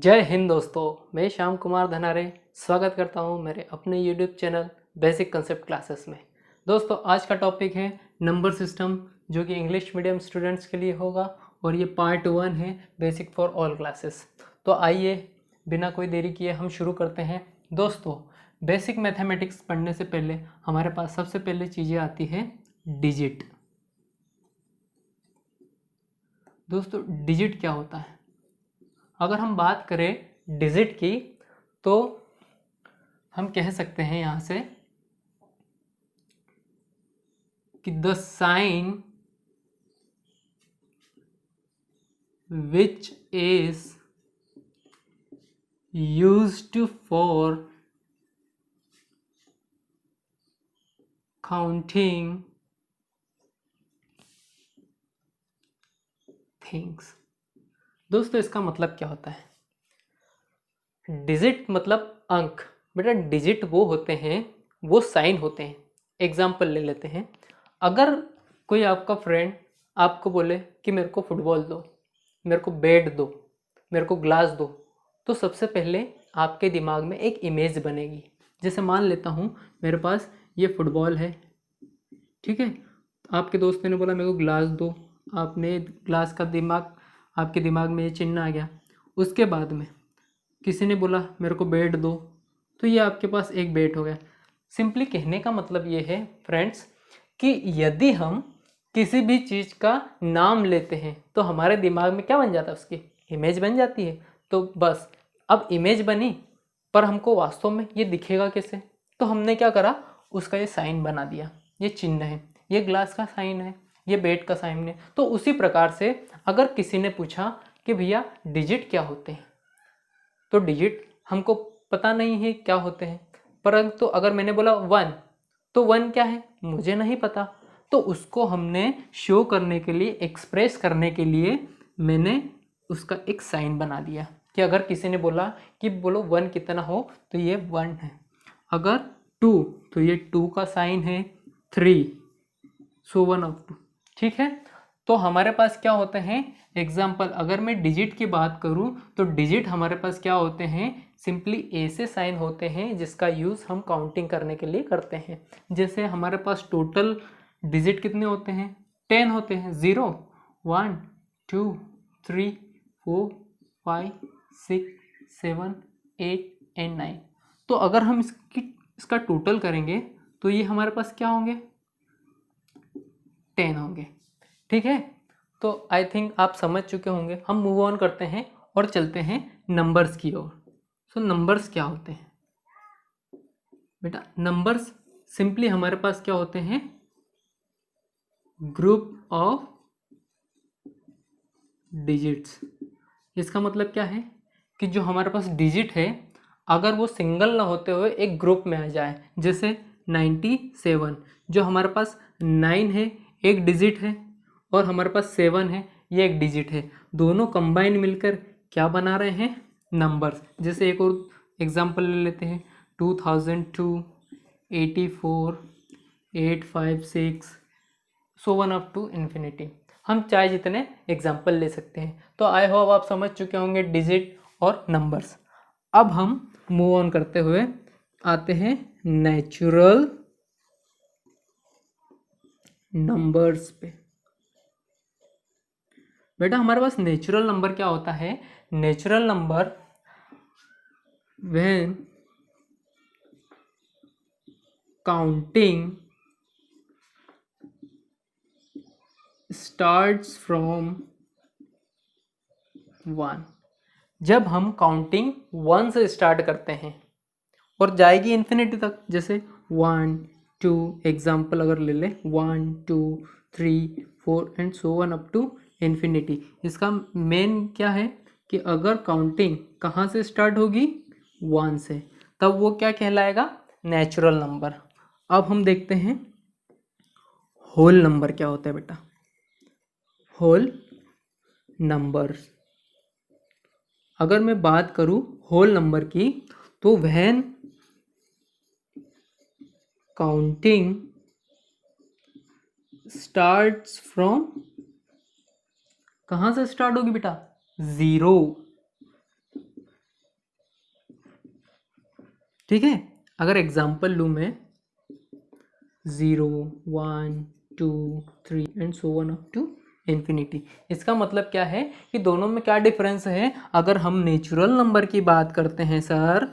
जय हिंद दोस्तों, मैं श्याम कुमार धनारे स्वागत करता हूं मेरे अपने YouTube channel basic concept classes में। दोस्तों, आज का टॉपिक है नंबर सिस्टम, जो कि इंग्लिश मीडियम स्टूडेंट्स के लिए होगा और ये पार्ट 1 है बेसिक फॉर ऑल क्लासेस। तो आइए बिना कोई देरी किए हम शुरू करते हैं। दोस्तों, बेसिक मैथमेटिक्स पढ़ने से पहले हमारे पास सबसे पहले चीज़ें आती है डिजिट। दोस्तों, डिजिट क्या होता है? अगर हम बात करें डिजिट की तो हम कह सकते हैं यहाँ से कि the sign which is used for counting things. दोस्तों, इसका मतलब क्या होता है? डिजिट मतलब अंक। बेटा, डिजिट वो होते हैं, वो साइन होते हैं। एग्जाम्पल ले लेते हैं। अगर कोई आपका फ्रेंड आपको बोले कि मेरे को फुटबॉल दो, मेरे को बैट दो, मेरे को ग्लास दो, तो सबसे पहले आपके दिमाग में एक इमेज बनेगी। जैसे मान लेता हूँ मेरे पास ये फुटबॉल है, ठीक है। आपके दोस्त ने बोला मेरे को ग्लास दो, आपने ग्लास का आपके दिमाग में ये चिन्ह आ गया। उसके बाद में किसी ने बोला मेरे को बैट दो, तो ये आपके पास एक बैट हो गया। सिंपली कहने का मतलब ये है फ्रेंड्स कि यदि हम किसी भी चीज़ का नाम लेते हैं तो हमारे दिमाग में क्या बन जाता है? उसकी इमेज बन जाती है। तो बस अब इमेज बनी, पर हमको वास्तव में ये दिखेगा कैसे? तो हमने क्या करा, उसका ये साइन बना दिया। ये चिन्ह है, ये ग्लास का साइन है, ये बैट का साइन है। तो उसी प्रकार से अगर किसी ने पूछा कि भैया डिजिट क्या होते हैं, तो डिजिट हमको पता नहीं है क्या होते हैं। परंतु अगर मैंने बोला 1, तो 1 क्या है मुझे नहीं पता। तो उसको हमने शो करने के लिए, एक्सप्रेस करने के लिए मैंने उसका एक साइन बना दिया कि अगर किसी ने बोला कि बोलो 1 कितना हो, तो ये 1 है। अगर 2, तो ये 2 का साइन है। 3, सो 1 ऑफ 2, ठीक है। तो हमारे पास क्या होते हैं एग्जाम्पल? अगर मैं डिजिट की बात करूं तो डिजिट हमारे पास क्या होते हैं? सिंपली ऐसे साइन होते हैं जिसका यूज़ हम काउंटिंग करने के लिए करते हैं। जैसे हमारे पास टोटल डिजिट कितने होते हैं? 10 होते हैं। 0, 1, 2, 3, 4, 5, 6, 7, 8 एंड 9। तो अगर हम इसका टोटल करेंगे तो ये हमारे पास क्या होंगे? 10 होंगे, ठीक है। तो आई थिंक आप समझ चुके होंगे। हम मूव ऑन करते हैं और चलते हैं नंबर्स की ओर। सो नंबर्स क्या होते हैं? बेटा, नंबर्स सिंपली हमारे पास क्या होते हैं? Group of digits. इसका मतलब क्या है कि जो हमारे पास डिजिट है, अगर वो सिंगल ना होते हुए एक ग्रुप में आ जाए, जैसे 97, जो हमारे पास 9 है एक डिजिट है, और हमारे पास 7 है ये एक डिजिट है। दोनों कंबाइन मिलकर क्या बना रहे हैं? नंबर्स। जैसे एक और एग्जांपल ले लेते हैं, 2002, 84, 856, सो 1 अप टू इन्फिनिटी। हम चाहे जितने एग्जाम्पल ले सकते हैं। तो आई होप आप समझ चुके होंगे डिजिट और नंबर्स। अब हम मूव ऑन करते हुए आते हैं नेचुरल नंबर्स पे। बेटा, हमारे पास नेचुरल नंबर क्या होता है? Natural number when counting starts from 1। जब हम काउंटिंग 1 से स्टार्ट करते हैं और जाएगी इन्फिनिटी तक, जैसे 1, 2, एग्जाम्पल अगर ले ले 1, 2, 3, 4 and so 1 up to infinity. इसका मेन क्या है कि अगर काउंटिंग कहाँ से स्टार्ट होगी? 1 से, तब वो क्या कहलाएगा? Natural number. अब हम देखते हैं होल नंबर क्या होता है। बेटा, होल नंबर्स, अगर मैं बात करूं होल नंबर की, तो व्हेन काउंटिंग स्टार्ट्स फ्रॉम, कहाँ से स्टार्ट होगी बेटा? 0। ठीक है। अगर एग्जाम्पल लूँ मैं 0 1 2 3 and so on up to infinity, इसका मतलब क्या है कि दोनों में क्या डिफरेंस है। अगर हम नेचुरल नंबर की बात करते हैं सर,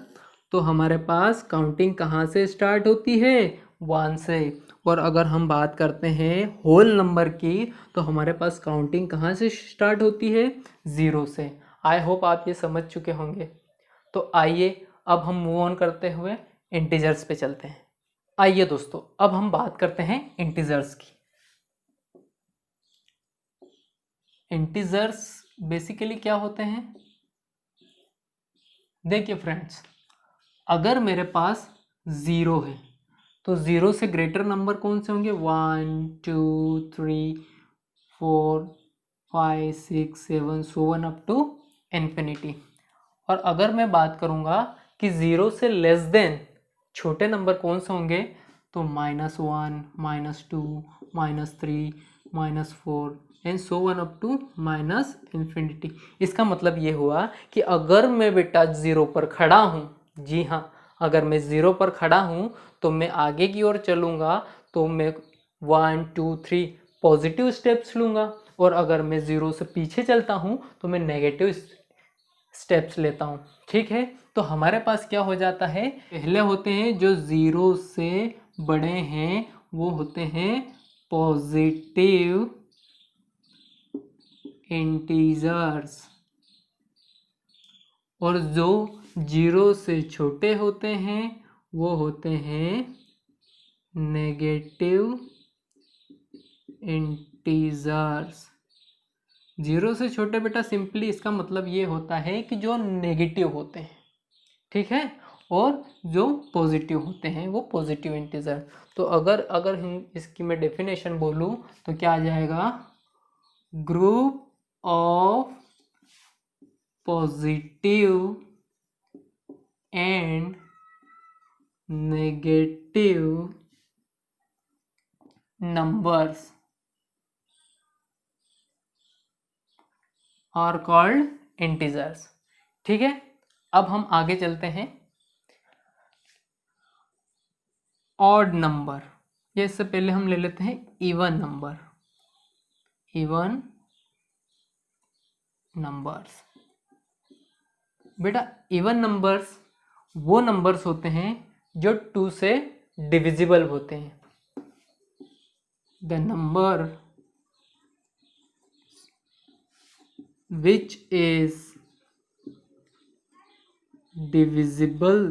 तो हमारे पास काउंटिंग कहाँ से स्टार्ट होती है, 1 से। और अगर हम बात करते हैं होल नंबर की, तो हमारे पास काउंटिंग कहाँ से स्टार्ट होती है, 0 से। आई होप आप ये समझ चुके होंगे। तो आइए अब हम मूव ऑन करते हुए इंटीजर्स पे चलते हैं। आइए दोस्तों, अब हम बात करते हैं इंटीजर्स की। इंटीजर्स बेसिकली क्या होते हैं, देखिए फ्रेंड्स, अगर मेरे पास 0 है तो 0 से ग्रेटर नंबर कौन से होंगे, 1 2 3 4 5 6 7 so on up to infinity. और अगर मैं बात करूँगा कि 0 से लेस देन छोटे नंबर कौन से होंगे, तो -1 -2 -3 -4 and so on up to minus infinity. इसका मतलब ये हुआ कि अगर मैं बेटा 0 पर खड़ा हूँ, जी हाँ, अगर मैं 0 पर खड़ा हूँ तो मैं आगे की ओर चलूँगा तो मैं 1 2 3 पॉजिटिव स्टेप्स लूँगा, और अगर मैं 0 से पीछे चलता हूँ तो मैं नेगेटिव स्टेप्स लेता हूँ। ठीक है, तो हमारे पास क्या हो जाता है, पहले होते हैं जो 0 से बड़े हैं वो होते हैं पॉजिटिव इंटीजर्स, और जो 0 से छोटे होते हैं वो होते हैं नेगेटिव इंटीजर्स। 0 से छोटे बेटा सिंपली इसका मतलब ये होता है कि जो नेगेटिव होते हैं, ठीक है, और जो पॉजिटिव होते हैं वो पॉजिटिव इंटीजर। तो अगर इसकी मैं डेफिनेशन बोलूँ तो क्या आ जाएगा, group of positive and negative numbers are called integers. ठीक है, अब हम आगे चलते हैं। ऑड नंबर, ये इससे पहले हम ले लेते हैं इवन नंबर। इवन नंबर्स, बेटा इवन नंबर्स वो नंबर्स होते हैं जो 2 से डिविजिबल होते हैं। The number which is divisible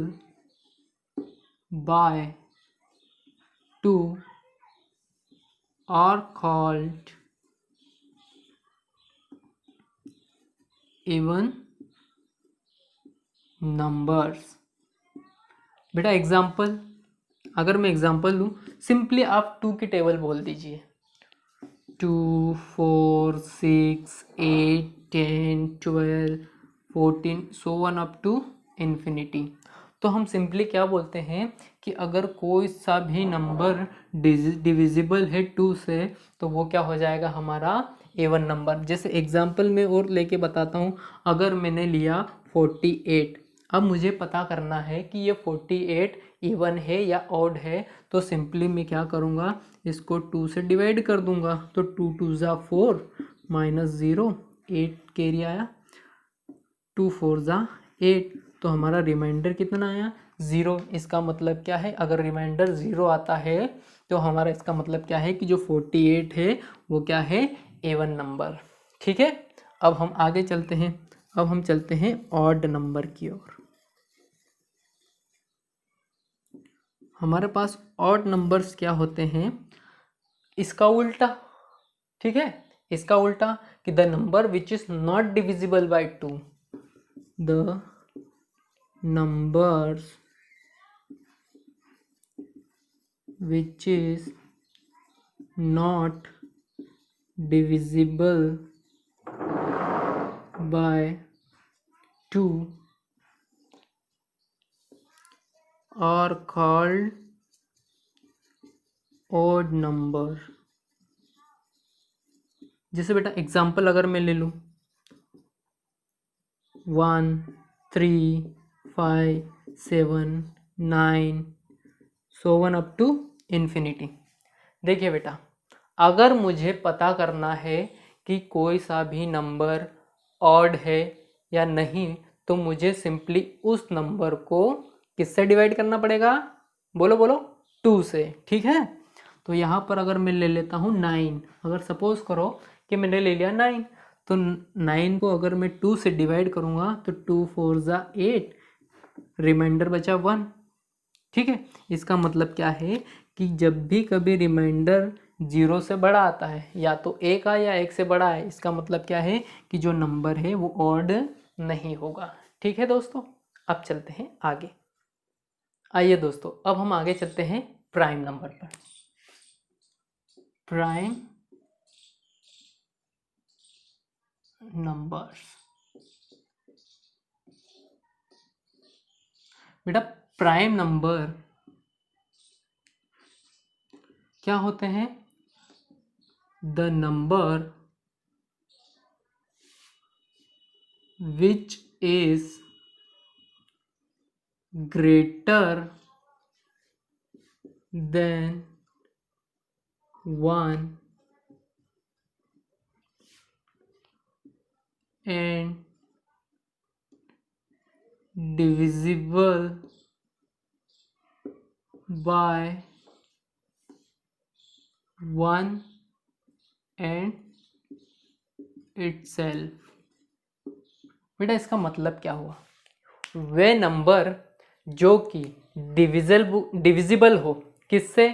by 2 are called even numbers। बेटा एग्जाम्पल, अगर मैं एग्जाम्पल दूँ, सिंपली आप 2 की टेबल बोल दीजिए, 2 4 6 8 10 12 14 so on up to infinity. तो हम सिंपली क्या बोलते हैं कि अगर कोई सा भी नंबर डिविजिबल है 2 से तो वो क्या हो जाएगा, हमारा एवन नंबर। जैसे एग्जांपल में और लेके बताता हूँ, अगर मैंने लिया 48, अब मुझे पता करना है कि ये 48 इवन है या ऑड है, तो सिंपली मैं क्या करूँगा, इसको 2 से डिवाइड कर दूंगा। तो 2 2 ज़ा 4 -0 8 कैरी आया, 2 4 ज़ा 8, तो हमारा रिमाइंडर कितना आया, 0। इसका मतलब क्या है, अगर रिमाइंडर 0 आता है तो हमारा इसका मतलब क्या है कि जो 48 है वो क्या है, एवन नंबर। ठीक है, अब हम आगे चलते हैं। अब हम चलते हैं ऑड नंबर की ओर। हमारे पास ऑड नंबर्स क्या होते हैं, इसका उल्टा। ठीक है, इसका उल्टा कि the number which is not divisible by 2, the numbers which is not divisible by 2 are called odd number। जैसे बेटा एग्जाम्पल अगर मैं ले लूँ, 1 3 5 7 9 so on up to infinity. देखिए बेटा, अगर मुझे पता करना है कि कोई सा भी नंबर ऑड है या नहीं, तो मुझे सिंपली उस नंबर को किससे डिवाइड करना पड़ेगा? बोलो बोलो, 2 से। ठीक है, तो यहाँ पर अगर मैं ले लेता हूँ 9, अगर सपोज करो कि मैंने ले लिया 9, तो 9 को अगर मैं 2 से डिवाइड करूँगा तो 2 4 ज़ा 8, रिमाइंडर बचा 1। ठीक है, इसका मतलब क्या है कि जब भी कभी रिमाइंडर 0 से बड़ा आता है, या तो 1 आ या 1 से बड़ा है, इसका मतलब क्या है कि जो नंबर है वो ऑड नहीं होगा। ठीक है दोस्तों, अब चलते हैं आगे। आइए दोस्तों, अब हम आगे चलते हैं प्राइम नंबर पर। Prime numbers. बेटा, प्राइम नंबर क्या होते हैं? The number which is greater than 1 and divisible by 1 and itself। बेटा, इसका मतलब क्या हुआ? वे नंबर जो कि डिविजिबल हो, किससे?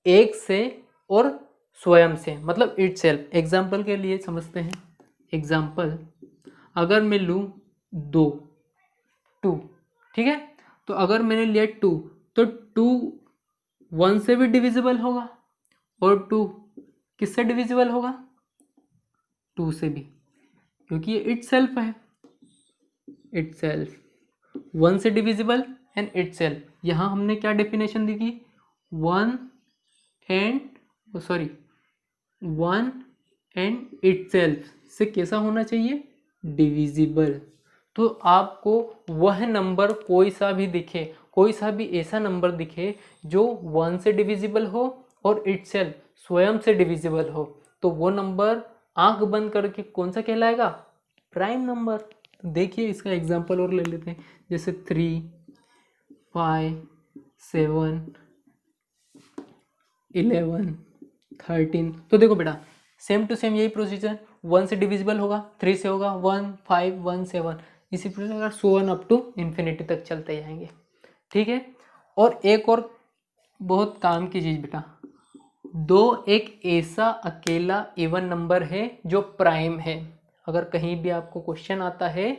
1 से और स्वयं से, मतलब इटसेल्फ। एग्जाम्पल के लिए समझते हैं। एग्जाम्पल, अगर मैं लूँ 2, ठीक है, तो अगर मैंने लिया 2, तो 2 1 से भी डिविजिबल होगा, और 2 किससे डिविजिबल होगा? 2 से भी, क्योंकि ये इटसेल्फ है। इटसेल्फ 1 से डिविजिबल एंड इटसेल्फ। यहाँ हमने क्या डेफिनेशन दी थी? 1 एंड इटसेल्फ से कैसा होना चाहिए? डिविजिबल। तो आपको वह नंबर कोई सा भी दिखे, कोई सा भी ऐसा नंबर दिखे जो 1 से डिविजिबल हो और इटसेल्फ स्वयं से डिविजिबल हो, तो वो नंबर आंख बंद करके कौन सा कहलाएगा? Prime number. तो देखिए, इसका एग्जांपल और ले लेते हैं, जैसे 3 5 7 11 13। तो देखो बेटा, सेम टू सेम यही प्रोसीजर, 1 से डिविजिबल होगा, 3 से होगा, 1 5 1 7, इसी प्रकार so on up to infinity तक चलते जाएंगे। ठीक है, और एक और बहुत काम की चीज़ बेटा, 2 एक ऐसा अकेला इवन नंबर है जो प्राइम है। अगर कहीं भी आपको क्वेश्चन आता है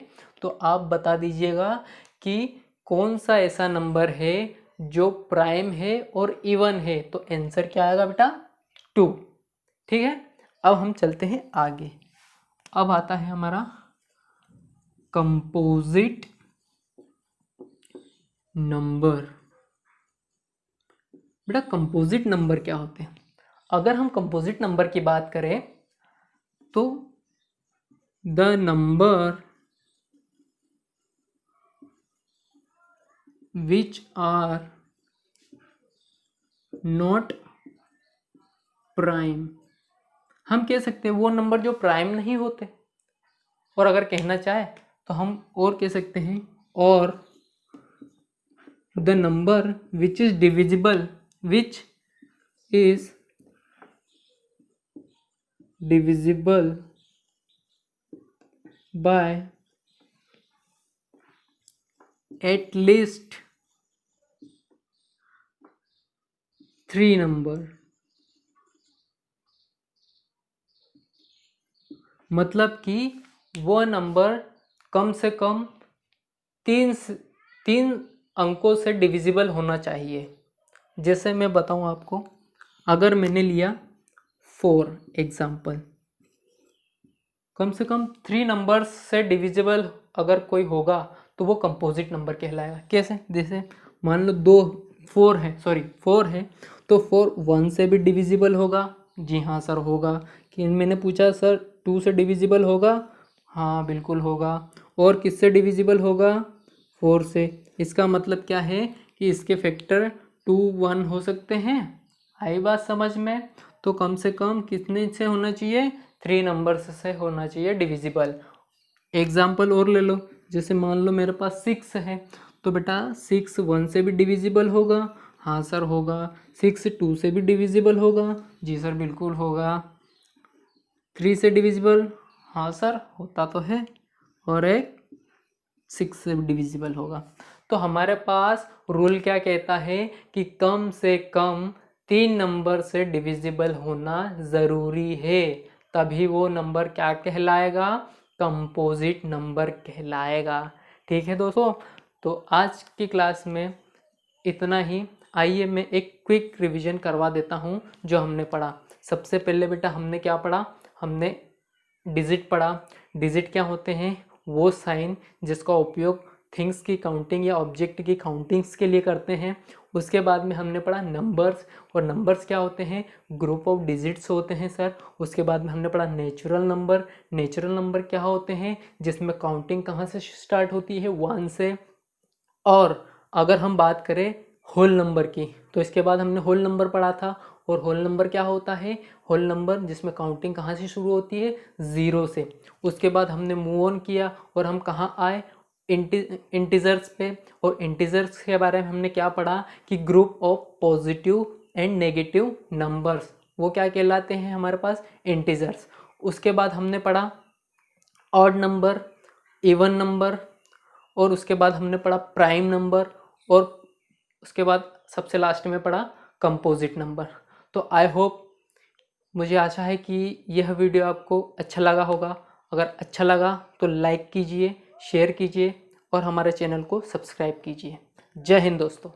तो आप बता दीजिएगा कि कौन सा ऐसा नंबर है जो प्राइम है और इवन है, तो आंसर क्या आएगा बेटा? 2। ठीक है, अब हम चलते हैं आगे। अब आता है हमारा कंपोजिट नंबर। बेटा, कंपोजिट नंबर क्या होते हैं? अगर हम कंपोजिट नंबर की बात करें तो the number which are not prime, हम कह सकते हैं वो नंबर जो प्राइम नहीं होते, और अगर कहना चाहे तो हम और कह सकते हैं, और the number which is divisible, which is divisible by at least 3 number. मतलब कि वो नंबर कम से कम 3 अंकों से डिविजिबल होना चाहिए। जैसे मैं बताऊं आपको, अगर मैंने लिया 4 एग्जाम्पल, कम से कम 3 नंबर्स से डिविजिबल अगर कोई होगा तो वो कंपोजिट नंबर कहलाएगा। कैसे? जैसे मान लो 4 है, तो 4 1 से भी डिविजिबल होगा। जी हाँ सर, होगा। कि मैंने पूछा सर 2 से डिविजिबल होगा? हाँ बिल्कुल होगा। और किससे डिविजिबल होगा? 4 से। इसका मतलब क्या है कि इसके फैक्टर 2 1 हो सकते हैं। आई बात समझ में? तो कम से कम कितने से होना चाहिए? 3 नंबर्स से होना चाहिए डिविजिबल। एग्जाम्पल और ले लो, जैसे मान लो मेरे पास 6 है, तो बेटा 6 1 से भी डिविजिबल होगा। हाँ सर होगा। 6 2 से भी डिविजिबल होगा। जी सर बिल्कुल होगा। 3 से डिविजिबल, हाँ सर होता तो है। और एक 6 से डिविजिबल होगा। तो हमारे पास रूल क्या कहता है कि कम से कम 3 नंबर से डिविजिबल होना ज़रूरी है, तभी वो नंबर क्या कहलाएगा? कंपोजिट नंबर कहलाएगा। ठीक है दोस्तों, तो आज की क्लास में इतना ही। आइए मैं एक क्विक रिवीजन करवा देता हूँ जो हमने पढ़ा। सबसे पहले बेटा हमने क्या पढ़ा? हमने डिजिट पढ़ा। डिजिट क्या होते हैं? वो साइन जिसका उपयोग थिंग्स की काउंटिंग या ऑब्जेक्ट की काउंटिंग्स के लिए करते हैं। उसके बाद में हमने पढ़ा नंबर्स, और नंबर्स क्या होते हैं? ग्रुप ऑफ डिजिट्स होते हैं सर। उसके बाद में हमने पढ़ा नेचुरल नंबर। नेचुरल नंबर क्या होते हैं? जिसमें काउंटिंग कहाँ से स्टार्ट होती है? 1 से। और अगर हम बात करें होल नंबर की, तो इसके बाद हमने होल नंबर पढ़ा था। और होल नंबर क्या होता है? होल नंबर जिसमें काउंटिंग कहाँ से शुरू होती है? 0 से। उसके बाद हमने मूव ऑन किया और हम कहाँ आए? इंटीजर्स पे। और इंटीजर्स के बारे में हमने क्या पढ़ा कि group of positive and negative numbers, वो क्या कहलाते हैं हमारे पास? इंटीजर्स। उसके बाद हमने पढ़ा ऑड नंबर, इवन नंबर, और उसके बाद हमने पढ़ा प्राइम नंबर, और उसके बाद सबसे लास्ट में पढ़ा कंपोजिट नंबर। तो आई होप, मुझे आशा है कि यह वीडियो आपको अच्छा लगा होगा। अगर अच्छा लगा तो लाइक कीजिए, शेयर कीजिए और हमारे चैनल को सब्सक्राइब कीजिए। जय हिंद दोस्तों।